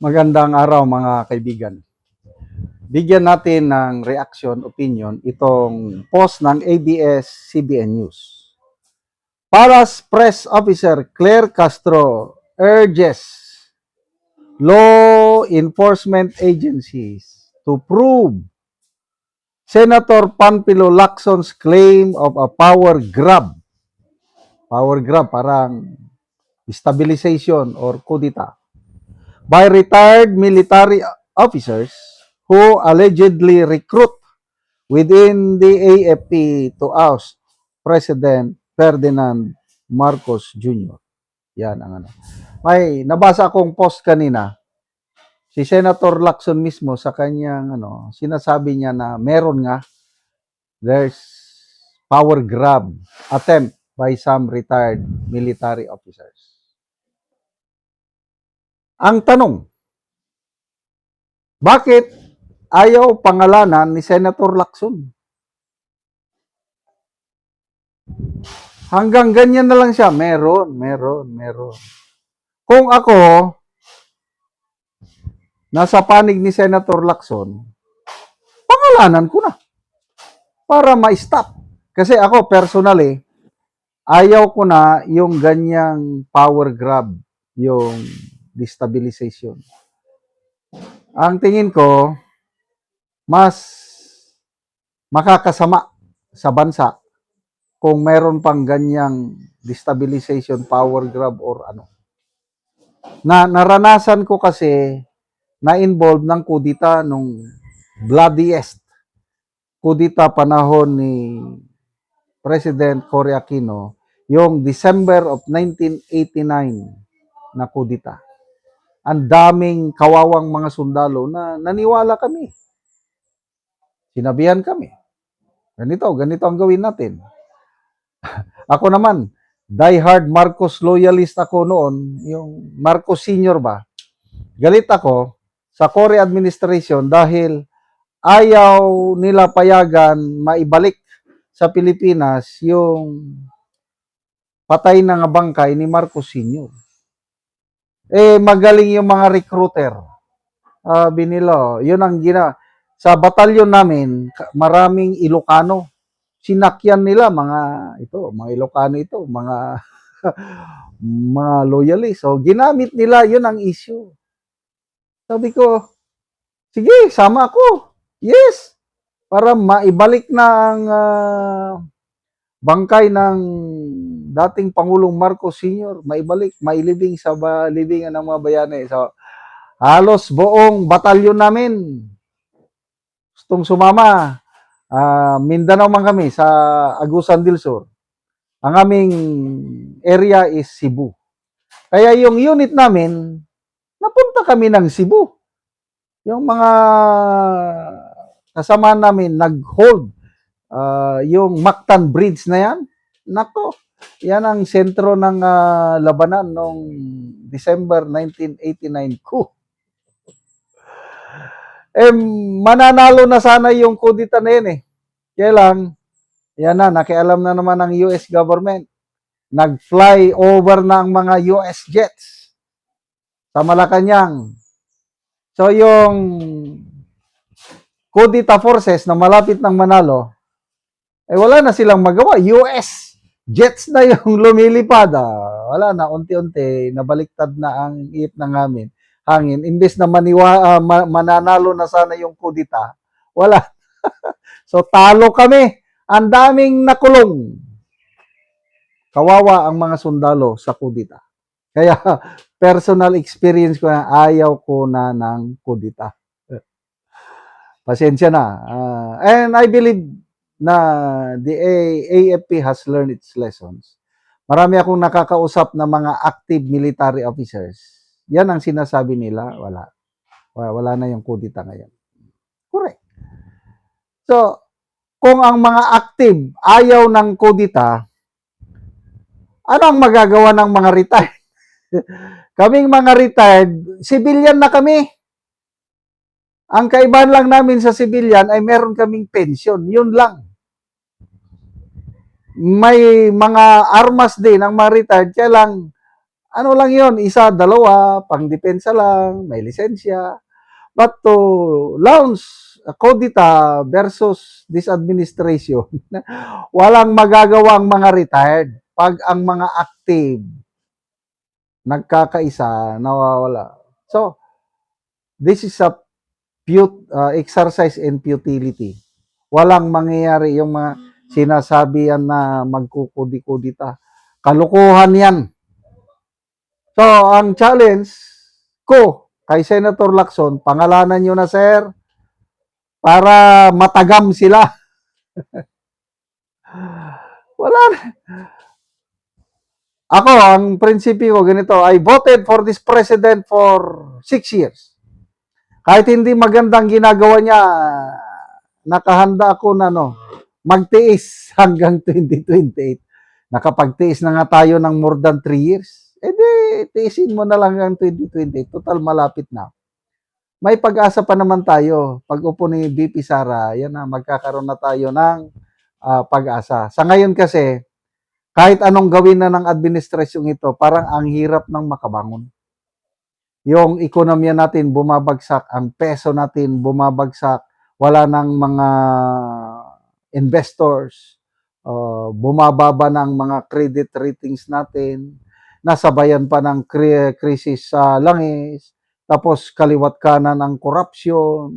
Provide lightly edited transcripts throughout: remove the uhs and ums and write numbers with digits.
Magandang araw mga kaibigan. Bigyan natin ng reaction, opinion itong post ng ABS-CBN News. Paras Press Officer Claire Castro urges law enforcement agencies to prove Senator Panfilo Lacson's claim of a power grab. Power grab, parang destabilization or kudita by retired military officers who allegedly recruit within the AFP to oust President Ferdinand Marcos Jr. Yan ang ano. May nabasa akong post kanina. Si Senator Lacson mismo sa kanyang sinasabi niya na meron nga there's power grab attempt by some retired military officers. Ang tanong, bakit ayaw pangalanan ni Senator Lacson? Hanggang ganyan na lang siya. Meron. Kung ako, nasa panig ni Senator Lacson, pangalanan ko na. Para ma-stop. Kasi ako, personally, ayaw ko na yung ganyang power grab, yung destabilization. Ang tingin ko, mas makakasama sa bansa kung meron pang ganyang destabilization, power grab or ano. Naranasan ko kasi na-involve ng kudita nung bloodiest kudita panahon ni President Cory Aquino, yung December of 1989 na kudita. Ang daming kawawang mga sundalo na naniwala kami. Sinabihan kami. Ganito ang gawin natin. Ako naman, die-hard Marcos loyalist ako noon, yung Marcos Senior ba? Galit ako sa Cory administration dahil ayaw nila payagan maibalik sa Pilipinas yung patay na nga bangkay ni Marcos Senior. Magaling yung mga recruiter. Binilo, yun ang sa batalyon namin, maraming Ilocano. Sinakyan nila mga Ilocano ito, mga mga loyalist. So, ginamit nila, yun ang issue. Sabi ko, sige, sama ako. Yes. Para maibalik na ang bangkay ng dating Pangulong Marcos Sr. Maibalik, mailibing sa libingan ng mga bayani. So, halos buong batalyon namin gustong sumama. Mindanao man kami sa Agusan del Sur. Ang aming area is Cebu. Kaya yung unit namin, napunta kami ng Cebu. Yung mga kasama namin nag-hold yung Mactan Bridge na yan. Nako, yan ang sentro ng labanan noong December 1989 ko. Mananalo na sana yung kudita na yun eh. Kaya lang, yan na, nakialam na naman ng US government. Nag-fly over na ang mga US jets sa Malacanang. So yung kudita forces na malapit ng manalo, wala na silang magawa. US jets na yung lumilipad. Wala na, unti-unti, nabaliktad na ang iip ng hangin. Imbes na mananalo na sana yung kudita, wala. So, talo kami. Ang daming nakulong. Kawawa ang mga sundalo sa kudita. Kaya, personal experience ko na ayaw ko na ng kudita. Pasensya na. And I believe na the AFP has learned its lessons. Marami akong nakakausap na mga active military officers. Yan ang sinasabi nila, wala na yung kudita ngayon. Correct. So, kung ang mga active ayaw ng kudita, ano ang magagawa ng mga retired? Kaming mga retired, civilian na kami. Ang kaibahan lang namin sa civilian ay meron kaming pension. Yun lang. May mga armas din ang mga retired, kaya lang Ano lang yon, isa, dalawa, pang-depensa lang, may lisensya. But to launch a Codita versus this administration, walang magagawa ang mga retired. Pag ang mga active, nagkakaisa, nawawala. So, this is a exercise in futility. Walang mangyayari yung mga sinasabi yan na magkukudi-kudita. Kalukuhan yan. So, ang challenge ko kay Senator Lacson, pangalanan nyo na, sir, para matagam sila. Wala na. Ako, ang prinsipyo ko ganito, I voted for this president for 6 years. Kahit hindi magandang ginagawa niya, nakahanda ako na magtiis hanggang 2028. Nakapagtiis na nga tayo ng more than 3 years. Eh di, tiisin mo na lang hanggang 2028. Total, malapit na. May pag-asa pa naman tayo. Pag upo ni VP Sara, yan na, magkakaroon na tayo ng pag-asa. Sa ngayon kasi, kahit anong gawin na ng administrasyong ito, parang ang hirap ng makabangon. Yung ekonomiya natin bumabagsak, ang peso natin bumabagsak, wala nang mga investors, bumababa ng mga credit ratings natin, nasabayan pa ng krisis sa langis, tapos kaliwat kanan ang corruption.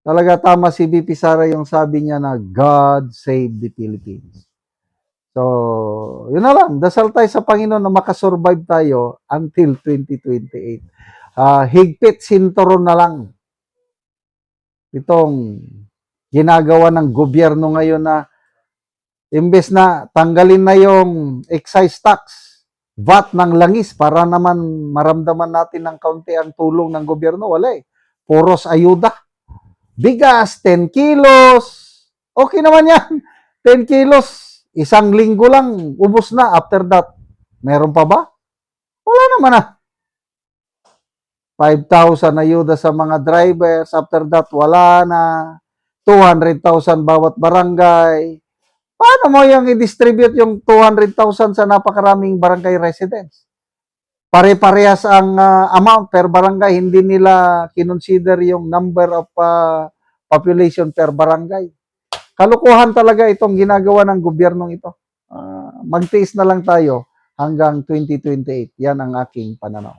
Talaga tama si VP Sara yung sabi niya na God save the Philippines. So, yun na lang. Dasal tayo sa Panginoon na makasurvive tayo until 2028. Higpit sinturon na lang. Itong ginagawa ng gobyerno ngayon na imbes na tanggalin na yung excise tax, VAT ng langis para naman maramdaman natin ng kaunti ang tulong ng gobyerno. Wala eh. Puros ayuda. Bigas, 10 kilos. Okay naman yan. 10 kilos. Isang linggo lang, ubos na. After that, meron pa ba? Wala naman na. 5,000 ayuda sa mga drivers. After that, wala na. 200,000 bawat barangay. Paano mo yung i-distribute yung 200,000 sa napakaraming barangay residents? Pare-parehas ang amount per barangay. Hindi nila kinonsider yung number of population per barangay. Kalukuhan talaga itong ginagawa ng gobyernong ito. Magtiis na lang tayo hanggang 2028. Yan ang aking pananaw.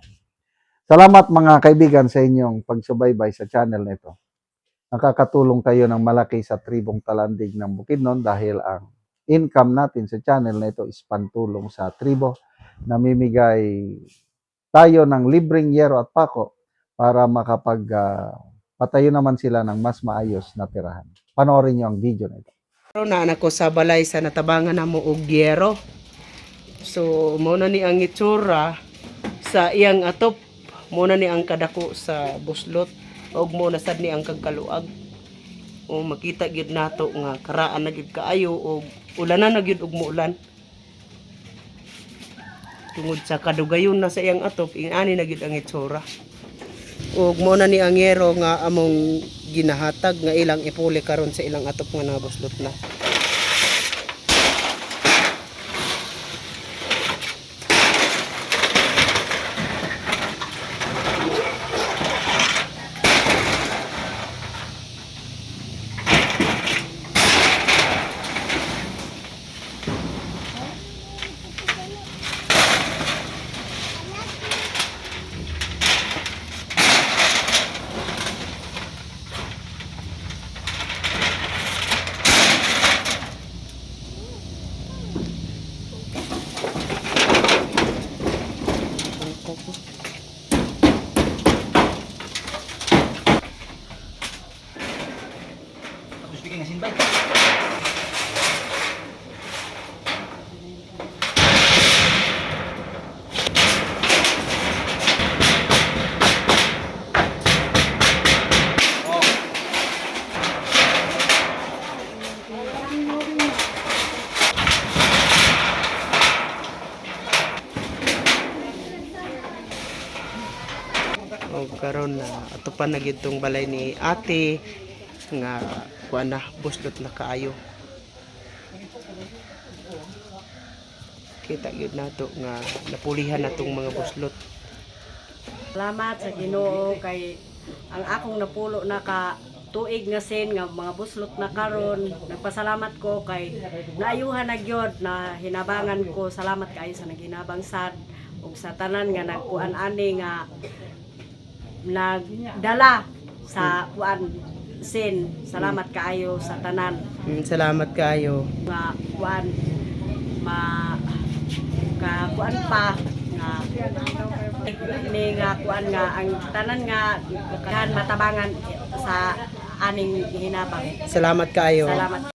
Salamat mga kaibigan sa inyong pagsubaybay sa channel na ito. Nakakatulong kayo ng malaki sa tribong Talandig ng Bukidnon dahil ang income natin sa channel na ito is pantulong sa tribo. Namimigay tayo ng libreng yero at pako para patayo naman sila ng mas maayos na tirahan. Panoorin niyo ang video na ito. Na anak ko sa balay sa natabangan na mo og gyero. So mo na ni ang itsura sa iyang atop, mo na ni ang kadako sa buslot og mo na sad ni ang kagkaluag. O makita gyud nato nga karaan na gyud kaayo og ulanan na gyud og muulan. Tungod sa kadugayon na sa iyang atop, ingani na gyud ang itsura. Ug mo na ni ang yero nga among ginahatag nga ilang ipuli karon sa ilang atop nga nabuslot na. O karon na atupan na gyud tong balay ni ate nga kuan na buslot na kaayo. makita gyud nato nga napulihan natong mga buslot. Salamat sa Ginoo kay ang akong napulo na ka tuig nga sin nga mga buslot na karon. Nagpasalamat ko kay naayuhan na gyud na hinabangan ko. Salamat kaayo sa naghinabang sad ug sa tanan nga nagkuan ani nga nagdala sa kuan sin. Salamat kaayo sa tanan Salamat kayo. nga kuan ka kuan pa nga ni nga kuan nga ang tanan nga kan matabangan sa aning hinabang. Salamat kayo. Salamat